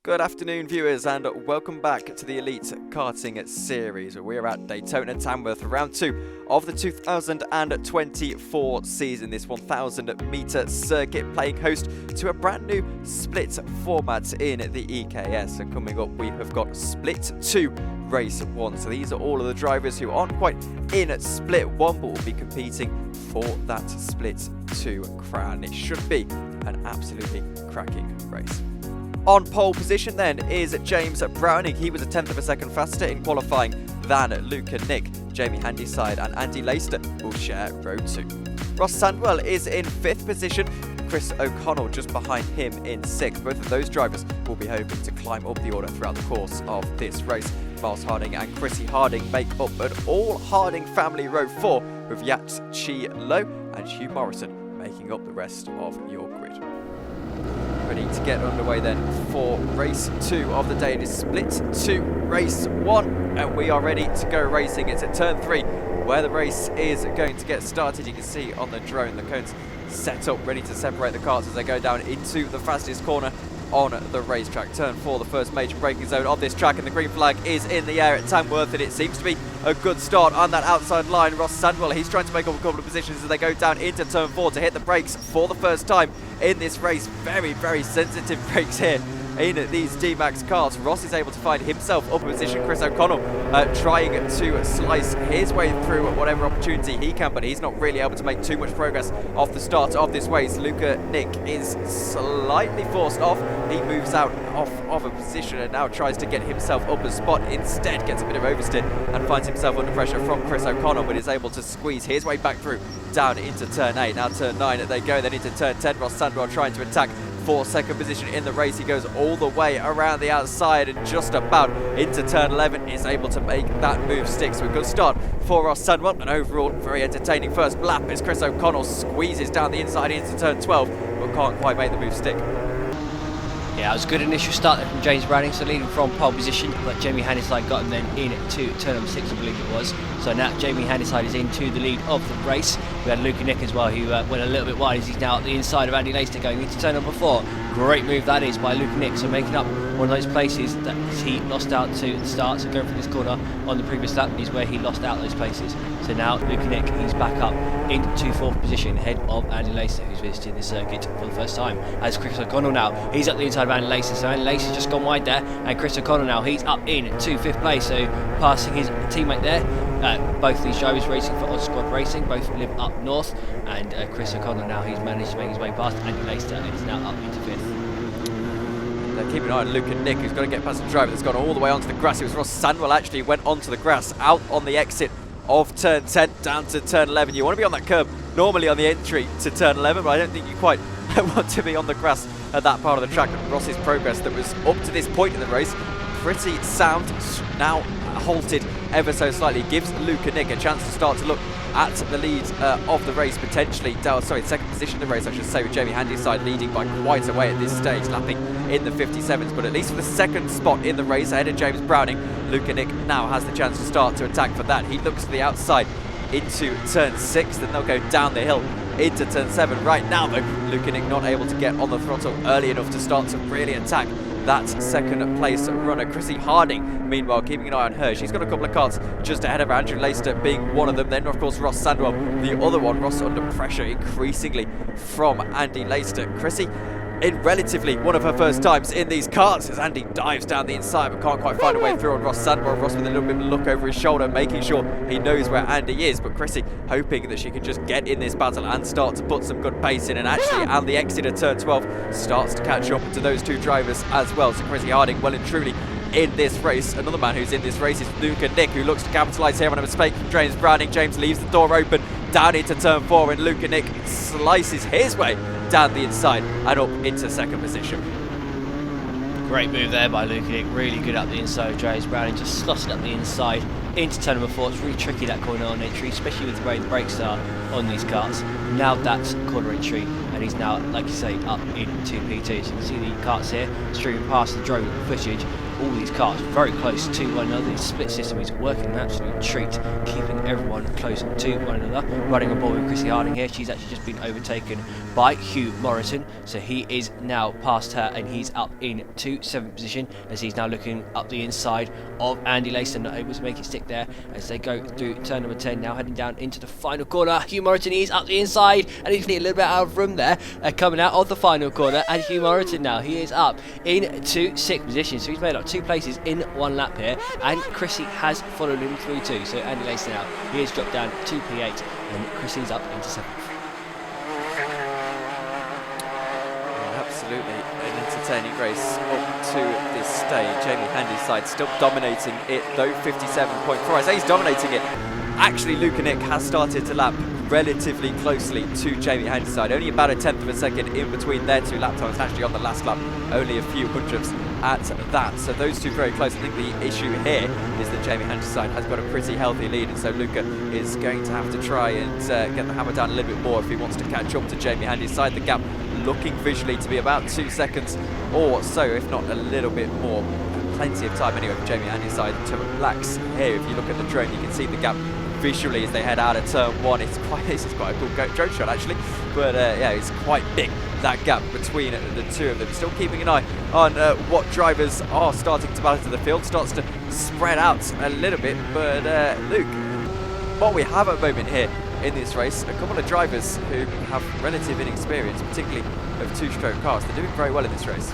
Good afternoon, viewers, and welcome back to the Elite Karting Series, where we are at Daytona Tamworth, round 2 of the 2024 season. This 1,000-metre circuit playing host to a brand new split format in the EKS. And coming up, we have got Split 2, Race 1. So these are all of the drivers who aren't quite in Split 1, but will be competing for that Split 2 crown. It should be an absolutely cracking race. On pole position then is James Browning. He was a tenth of a second faster in qualifying than Luka Nik. Jamie Handyside and Andy Laister will share row 2. Ross Sandwell is in 5th position. Chris O'Connell just behind him in 6th. Both of those drivers will be hoping to climb up the order throughout the course of this race. Miles Harding and Chrissy Harding make up an all Harding family row 4, with Yat Chi Lo and Hugh Morrison making up the rest of your grid. Ready to get underway then for race 2 of the day. It is Split 2, race 1, and we are ready to go racing. It's at turn 3 where the race is going to get started. You can see on the drone the cones set up, ready to separate the cars as they go down into the fastest corner on the racetrack. Turn 4, the first major braking zone of this track, and the green flag is in the air at Tamworth, and it seems to be a good start on that outside line. Ross Sandwell, he's trying to make up a couple of positions as they go down into turn 4 to hit the brakes for the first time in this race. Very, very sensitive brakes here in these DMAX cars. Ross is able to find himself up in position. Chris O'Connell trying to slice his way through whatever opportunity he can, but he's not really able to make too much progress off the start of this race. Luka Nik is slightly forced off. He moves out of a position and now tries to get himself up a spot. Instead gets a bit of oversteer and finds himself under pressure from Chris O'Connell, but is able to squeeze his way back through down into turn 8. Now turn 9 they go, then into turn 10. Ross Sandwell trying to attack for second position in the race. He goes all the way around the outside and just about into turn 11 is able to make that move stick. So a good start for Ross Sandwell, and overall very entertaining first lap as Chris O'Connell squeezes down the inside into turn 12 but can't quite make the move stick. Yeah, it was a good initial start there from James Browning, so leading from pole position, but Jamie Handyside got him then in to turn number 6, I believe it was. So now Jamie Handyside is into the lead of the race. We had Luka Nik as well, who went a little bit wide as he's now at the inside of Andy Laister going into turn number 4. Great move that is by Luka Nik, so making up one of those places that he lost out to at the start. So going from this corner on the previous lap is where he lost out those places. So now Luka Nik, he's back up into 4th position ahead of Andy Laister, who's visiting the circuit for the first time. As Chris O'Connell now, he's up the inside of Andy Laister, so Andy Laister's just gone wide there, and Chris O'Connell now, he's up in to 5th place, so passing his teammate there. Both these drivers racing for Odd Squad Racing, both live up north, and Chris O'Connell now, he's managed to make his way past Andy Laister and is now up into 5th. Keep an eye on Luka Nik, who's got to get past the driver that's gone all the way onto the grass. It was Ross Sandwell actually went onto the grass out on the exit of turn 10 down to turn 11. You want to be on that curb normally on the entry to turn 11, but I don't think you quite want to be on the grass at that part of the track. And Ross's progress that was up to this point in the race pretty sound, now halted ever so slightly, gives Luka Nik a chance to start to look at the lead of the race potentially. Second position of the race I should say, with Jamie Handyside leading by quite a way at this stage, lapping in the 57s, but at least for the second spot in the race ahead of James Browning, Luka Nik now has the chance to start to attack for that. He looks to the outside into turn 6, then they'll go down the hill into turn 7. Right now though, Luka Nik not able to get on the throttle early enough to start to really attack that second place runner. Chrissy Harding, meanwhile, keeping an eye on her. She's got a couple of cars just ahead of her, Andrew Laister being one of them. Then, of course, Ross Sandwell, the other one. Ross under pressure increasingly from Andy Laister. Chrissy in relatively one of her first times in these cars as Andy dives down the inside but can't quite find a way through on Ross Sandwell. Ross with a little bit of a look over his shoulder, making sure he knows where Andy is, but Chrissy hoping that she can just get in this battle and start to put some good pace in, and actually on the exit of turn 12 starts to catch up to those two drivers as well. So Chrissy Harding well and truly in this race. Another man who's in this race is Luka Nik, who looks to capitalise here on a mistake from James Browning. James leaves the door open down into turn 4, and Luka Nik slices his way down the inside and up into second position. Great move there by Luka Nik, really good up the inside of James Browning, just slotted up the inside into turn number 4. It's really tricky, that corner on entry, especially with the way the brakes are on these carts. Now that's corner entry, and he's now, like you say, up into P2. So you can see the carts here streaming past the drone footage. all these cars very close to one another. The split system is working an absolute treat, keeping everyone close to one another. Running on board with Chrissy Harding here. She's actually just been overtaken by Hugh Morrison, so he is now past her and he's up into 7th position as he's now looking up the inside of Andy Laister, not able to make it stick there as they go through turn number 10, now heading down into the final corner. Hugh Morrison is up the inside and he's a little bit out of room there, coming out of the final corner, and Hugh Morrison now, he is up into 6th position, so he's made up 2 places in 1 lap here, and Chrissy has followed him through too. So Andy Laister now, he has dropped down to P8 and Chrissy's up into 7th. Absolutely an entertaining race up to this stage. Jamie Handyside still dominating it though, 57.4. I say he's dominating it. Actually, Luka Nik has started to lap relatively closely to Jamie Handyside, only about a 1/10 of a second in between their 2 lap times. Actually on the last lap, only a few hundredths at that. So those two very close. I think the issue here is that Jamie Handyside has got a pretty healthy lead, and so Luka is going to have to try and get the hammer down a little bit more if he wants to catch up to Jamie Handyside. The gap looking visually to be about 2 seconds or so, if not a little bit more. Plenty of time anyway for Jamie Handyside to relax here. If you look at the drone, you can see the gap visually as they head out of turn 1. This is quite a cool drone shot actually, but yeah, it's quite big, that gap between the two of them. Still keeping an eye on what drivers are starting to balance in the field. Starts to spread out a little bit, but Luke, what we have at the moment here in this race, a couple of drivers who have relative inexperience, particularly of 2-stroke cars. They're doing very well in this race.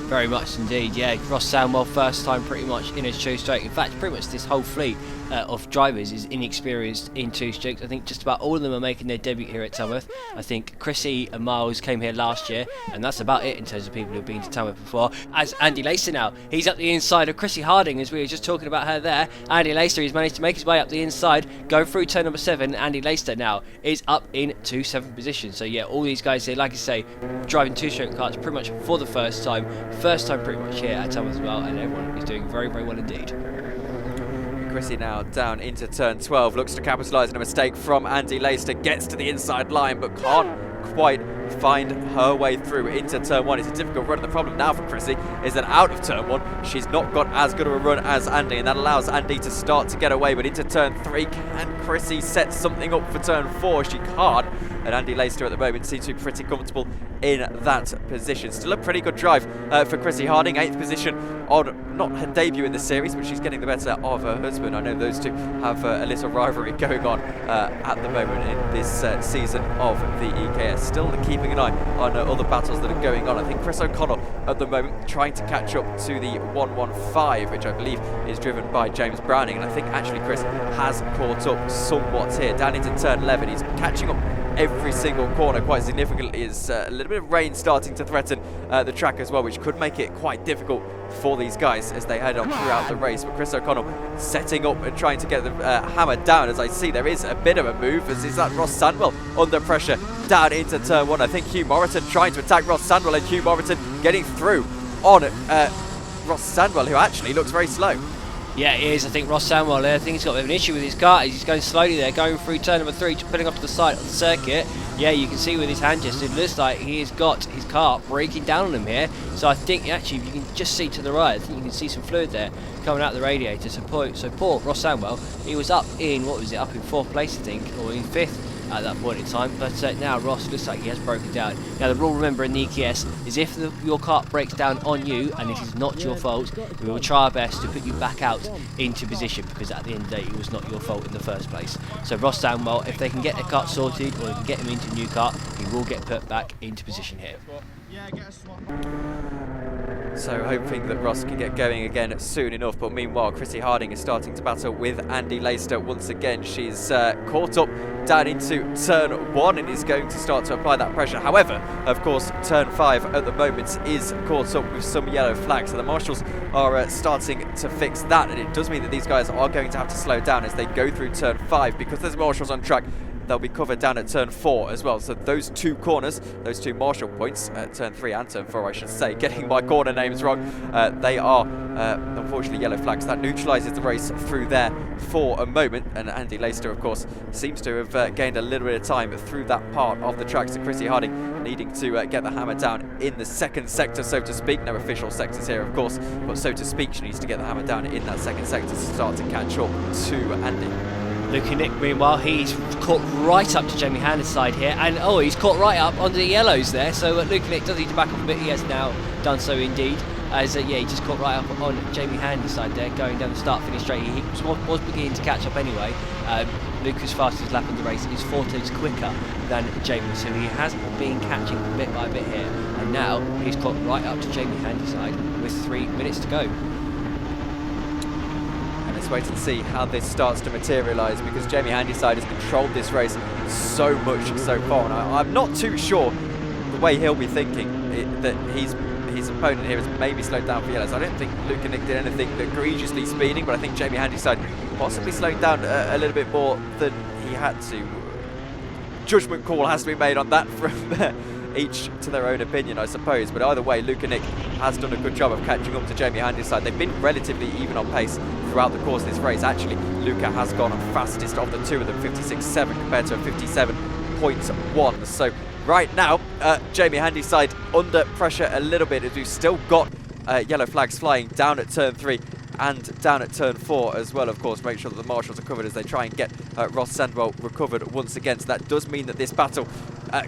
Very much indeed, yeah. Ross Samwell, first time pretty much in a 2-stroke. In fact, pretty much this whole fleet of drivers is inexperienced in 2-strokes. I think just about all of them are making their debut here at Tamworth. I think Chrissy and Miles came here last year, and that's about it in terms of people who've been to Tamworth before. As Andy Laister now, he's up the inside of Chrissy Harding, as we were just talking about her there. Andy Laister, he's managed to make his way up the inside, go through turn number 7. Andy Laister now is up into 7th position. So yeah, all these guys here, like I say, driving 2-stroke cars pretty much for the first time pretty much here at Tamworth as well, and everyone is doing very, very well indeed. Chrissy now down into turn 12, looks to capitalise on a mistake from Andy Laister, gets to the inside line but can't quite find her way through into turn 1. It's a difficult run, and the problem now for Chrissy is that out of turn 1 she's not got as good of a run as Andy, and that allows Andy to start to get away. But into turn 3, can Chrissy set something up for turn 4? She can't, and Andy Laister at the moment seems to be pretty comfortable in that position. Still a pretty good drive for Chrissy Harding, 8th position on not her debut in the series, but she's getting the better of her husband. I know those two have a little rivalry going on at the moment in this season of the EKS. Still keeping an eye on other battles that are going on. I think Chris O'Connell at the moment trying to catch up to the 115, which I believe is driven by James Browning, and I think actually Chris has caught up somewhat here. Down into turn 11, he's catching up every single corner quite significantly. Is a little bit of rain starting to threaten the track as well, which could make it quite difficult for these guys as they head on throughout the race. But Chris O'Connell setting up and trying to get the hammer down. As I see, there is a bit of a move, as is that Ross Sandwell under pressure down into turn 1. I think Hugh Morrison trying to attack Ross Sandwell, and Hugh Morrison getting through on Ross Sandwell, who actually looks very slow. Yeah, he is. I think Ross Samwell there, I think he's got a bit of an issue with his car. He's going slowly there, going through turn number 3, putting off to the side of the circuit. Yeah, you can see with his hand gesture, it looks like he has got his car breaking down on him here. So I think actually, you can just see to the right, I think you can see some fluid there coming out the radiator. So poor Ross Samwell, he was up in, what was it, up in 4th place I think, or in 5th at that point in time, but now Ross looks like he has broken down. Now the rule, remember, in the EKS is if your car breaks down on you and it is not your fault, we will try our best to put you back out into position, because at the end of the day it was not your fault in the first place. So Ross Samwell, if they can get their car sorted or they can get him into a new car, he will get put back into position here. So hoping that Ross can get going again soon enough, but meanwhile Chrissy Harding is starting to battle with Andy Laister once again. She's caught up down into turn 1 and is going to start to apply that pressure. However, of course, turn 5 at the moment is caught up with some yellow flags, so the marshals are starting to fix that, and it does mean that these guys are going to have to slow down as they go through turn 5, because there's marshals on track. They'll be covered down at turn 4 as well. So those 2 corners, those 2 marshal points, turn 3 and turn 4 I should say, getting my corner names wrong, they are unfortunately yellow flags. That neutralises the race through there for a moment, and Andy Laister, of course, seems to have gained a little bit of time through that part of the track. So Chrissy Harding needing to get the hammer down in the second sector, so to speak. No official sectors here, of course, but so to speak, she needs to get the hammer down in that second sector to start to catch up to Andy. Luka Nik, meanwhile, he's caught right up to Jamie Handyside here, and he's caught right up onto the yellows there, so Luka Nik does need to back off a bit. He has now done so indeed, as he just caught right up on Jamie Handyside there, going down the start-finish straight. He was beginning to catch up anyway. Luka's fastest lap of the race is 4 tenths quicker than Jamie, so he has been catching bit by bit here, and now he's caught right up to Jamie Handyside with 3 minutes to go. Let's wait and see how this starts to materialise, because Jamie Handyside has controlled this race so much so far, and I'm not too sure the way he'll be thinking that his opponent here has maybe slowed down for yellows. I don't think Luka Nik did anything egregiously speeding, but I think Jamie Handyside possibly slowing down a little bit more than he had to. Judgment call has to be made on that from each to their own opinion, I suppose, but either way, Luka Nik has done a good job of catching up to Jamie Handyside. They've been relatively even on pace throughout the course of this race. Actually, Luka has gone fastest of the two of them, 56.7 compared to a 57.1. So right now, Jamie Handyside under pressure a little bit, as we've still got yellow flags flying down at turn 3 and down at turn 4 as well, of course. Make sure that the marshals are covered as they try and get Ross Sandwell recovered once again. So that does mean that this battle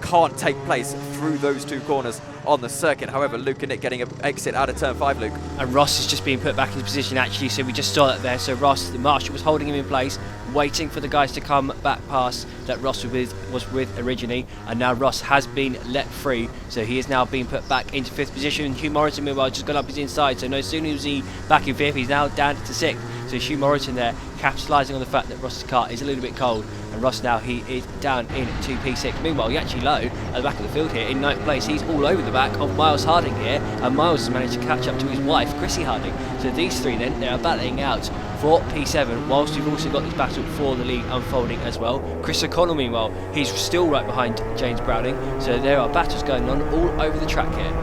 can't take place through those two corners on the circuit. However, Luka Nik getting an exit out of turn 5, Luke. And Ross is just being put back in position, actually, so we just saw that there. So Ross, the marshal, was holding him in place, waiting for the guys to come back past that Ross was with originally, and now Ross has been let free, so he is now being put back into 5th position. Hugh Morrison, meanwhile, just gone up his inside, so no sooner is he back in 5th, he's now down to 6th. So Hugh Morrison there, capitalising on the fact that Ross's car is a little bit cold, and Ross now, he is down in 2P6. Meanwhile, Yachi Low at the back of the field here in 9th place. He's all over the back of Miles Harding here, and Miles has managed to catch up to his wife, Chrissy Harding. So these three then, they are battling out for P7, whilst we've also got this battle for the lead unfolding as well. Chris O'Connell, meanwhile, he's still right behind James Browning, so there are battles going on all over the track here.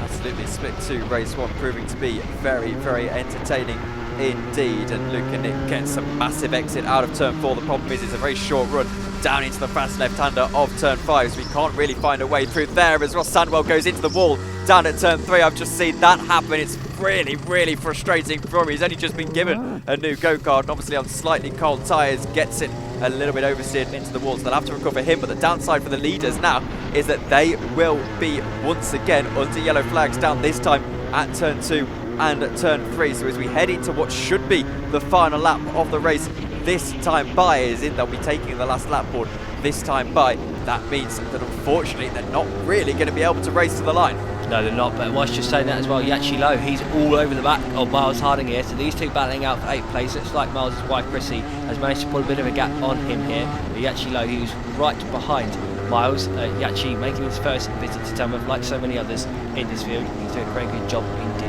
Absolutely, split 2 race 1 proving to be very, very entertaining indeed, and Luka Nik gets a massive exit out of turn 4. The problem is it's a very short run down into the fast left-hander of turn 5, so we can't really find a way through there as Ross Sandwell goes into the wall down at turn 3. I've just seen that happen. It's really, really frustrating for him. He's only just been given a new go-kart, and obviously on slightly cold tyres, gets it a little bit oversteered into the walls. They'll have to recover him, but the downside for the leaders now is that they will be once again under yellow flags down, this time at turn 2 and at turn 3. So as we head into what should be the final lap of the race this time by, as in they'll be taking the last lap board this time by, that means that unfortunately they're not really going to be able to race to the line. No, they're not, but whilst just saying that as well, Yachi Low, he's all over the back of Miles Harding here, so these two battling out for 8th place. Looks like Miles' wife Chrissy has managed to put a bit of a gap on him here, but Yachi Low, who's right behind Miles. Yachi making his first visit to Tamworth, like so many others in this field. He's doing a very good job indeed.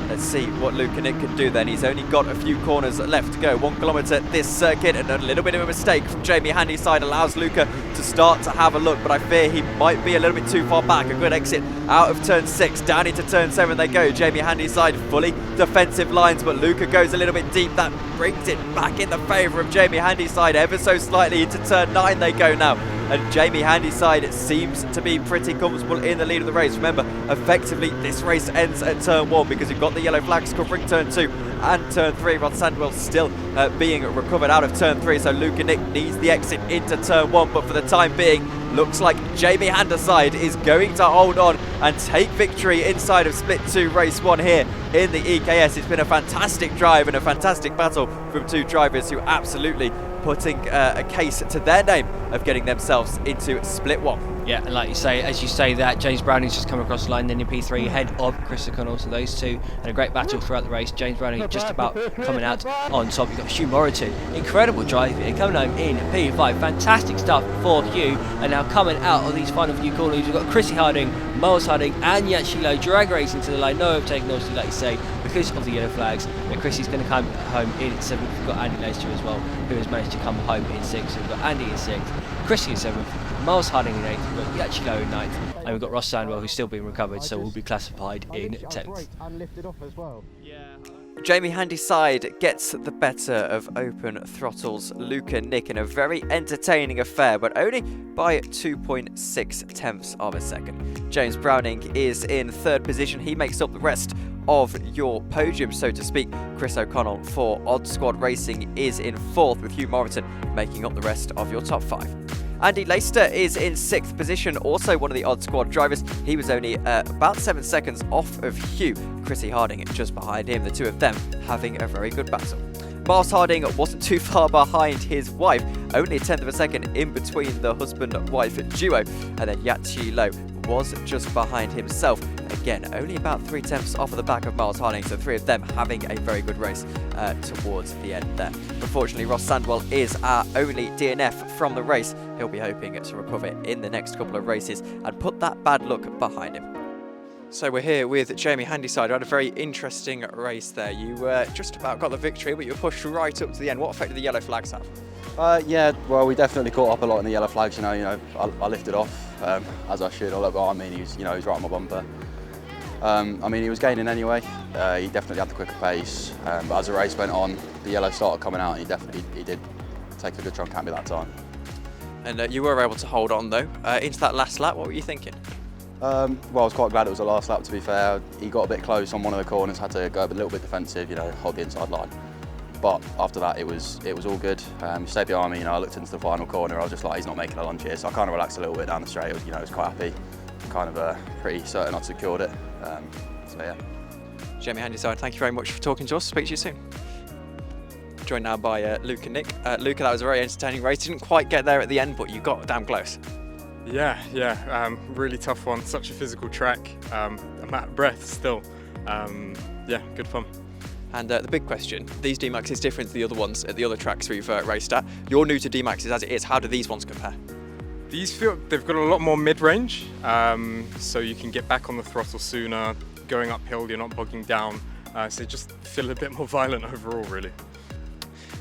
Let's see what Luka Nik can do then. He's only got a few corners left to go. 1 kilometre this circuit, and a little bit of a mistake from Jamie Handyside allows Luka to start to have a look, but I fear he might be a little bit too far back. A good exit out of turn 6, down into turn 7 they go. Jamie Handyside fully defensive lines, but Luka goes a little bit deep. That brings it back in the favour of Jamie Handyside ever so slightly. Into turn 9 they go now, and Jamie Handyside seems to be pretty comfortable in the lead of the race. Remember, effectively this race ends at turn 1 because you've got the yellow flags covering turn 2 and turn 3. Rod Sandwell still being recovered out of turn 3, so Luka Nik needs the exit into turn 1, but for the time being, looks like Jamie Handyside is going to hold on and take victory inside of split 2 race 1 here in the EKS. It's been a fantastic drive and a fantastic battle from two drivers who absolutely putting a case to their name of getting themselves into split 1. Yeah, and like you say, as you say that, James Browning's just come across the line, then in P3 ahead of Chris O'Connell, so those two had a great battle throughout the race. James Browning just about coming out on top. You've got Hugh Morrison, incredible drive here, coming home in P5, fantastic stuff for Hugh, and now coming out of these final few corners, we've got Chrissy Harding, Miles Harding and Yachi Low drag racing to the line, no overtaking obviously like you say, because of the yellow flags. And Chrissy's going to come home in 7th, we've got Andy Laister as well, who has managed to come home in 6th, so we've got Andy in 6th, Chrissy in 7th, Miles Harding in 8th, we've got Yachilo in 9th, and we've got Ross Sandwell, who's still being recovered, so will be classified in 10th. Jamie Handyside gets the better of Open Throttle's Luka Nik in a very entertaining affair, but only by 2.6 tenths of a second. James Browning is in 3rd position. He makes up the rest of your podium, so to speak. Chris O'Connell for Odd Squad Racing is in 4th, with Hugh Moreton making up the rest of your top 5. Andy Laister is in 6th position, also one of the Odd Squad drivers. He was only about 7 seconds off of Hugh. Chrissy Harding just behind him, the two of them having a very good battle. Miles Harding wasn't too far behind his wife, only a 10th of a second in between the husband-wife duo, and then Yachi Lo was just behind himself. Again, only about 3 tenths off of the back of Miles Harding, so 3 of them having a very good race towards the end there. Unfortunately, Ross Sandwell is our only DNF from the race. He'll be hoping to recover in the next couple of races and put that bad luck behind him. So we're here with Jamie Handyside, who had a very interesting race there. You just about got the victory, but you were pushed right up to the end. What effect did the yellow flags have? Yeah, well, we definitely caught up a lot in the yellow flags. I lifted off as I should. I looked behind me, and he was right on my bumper. He was gaining anyway. He definitely had the quicker pace, but as the race went on, the yellow started coming out, and he did take a good chunk at me that time. And you were able to hold on though into that last lap. What were you thinking? Well, I was quite glad it was the last lap, to be fair. He got a bit close on one of the corners, had to go a little bit defensive, hold the inside line. But after that, it was all good. He stayed behind me. I looked into the final corner. I was just like, he's not making a lunge here, so I kind of relaxed a little bit down the straight. I was quite happy, kind of pretty certain I'd secured it. So yeah. Jamie Handyside, thank you very much for talking to us. Speak to you soon. Joined now by Luka Nik. Luka, that was a very entertaining race. Didn't quite get there at the end, but you got damn close. Yeah, really tough one. Such a physical track. I'm out of breath still. Yeah, good fun. And the big question, these DMAX is different to the other ones at the other tracks we've raced at. You're new to DMAXs as it is. How do these ones compare? These they've got a lot more mid-range, so you can get back on the throttle sooner. Going uphill, you're not bogging down, so they just feel a bit more violent overall, really.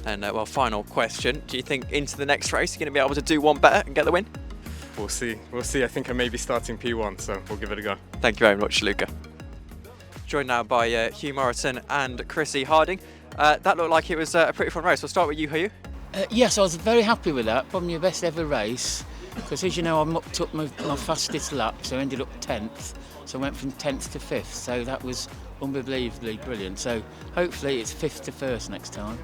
And well, final question, do you think into the next race you're going to be able to do one better and get the win? We'll see. I think I may be starting P1, so we'll give it a go. Thank you very much, Luka. Joined now by Hugh Moreton and Chrissy Harding. That looked like it was a pretty fun race. We'll start with you, Hugh. Yes, I was very happy with that. Probably my best ever race. Because as you know, I mucked up my fastest lap, so I ended up 10th. So I went from 10th to 5th, so that was unbelievably brilliant. So hopefully it's 5th to 1st next time.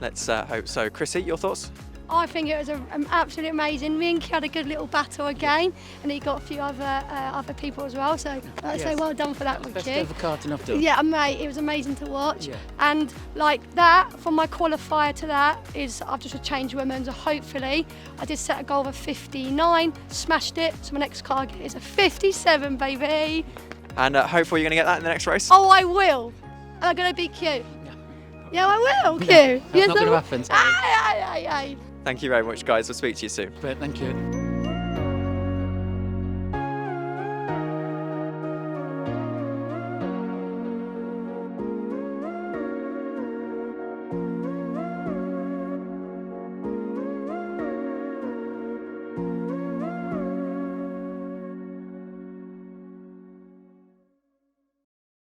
Let's hope so. Chrissy, your thoughts? I think it was absolutely amazing. Me and Ki had a good little battle again, and he got a few other people as well. So I'd say well done for that, with Best Ki. ever karting I've done. Yeah, mate, it was amazing to watch. Yeah. And like that, from my qualifier to that, is I've just changed women's. Hopefully, I did set a goal of a 59, smashed it. So my next target is a 57, baby. And hopefully you're going to get that in the next race? Oh, I will. Am I going to be cute? Yeah, I will, cute. That's not going to happen. Aye. Thank you very much, guys. We'll speak to you soon. Great, thank you.